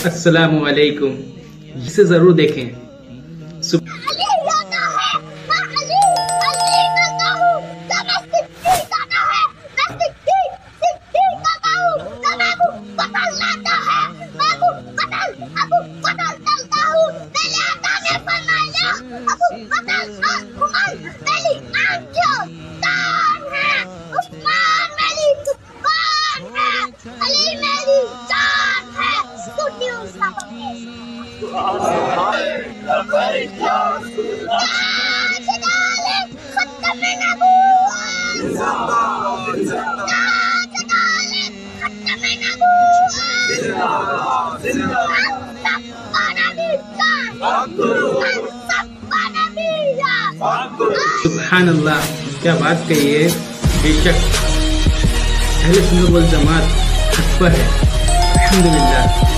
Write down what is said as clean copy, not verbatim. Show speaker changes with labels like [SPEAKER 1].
[SPEAKER 1] अस्सलामु अलैकुम, इसे जरूर देखें। सुभान अल्लाह, क्या बात कही है। बेशक अहले सुन्नत वल जमात हक पर है। अल्हम्दुलिल्लाह।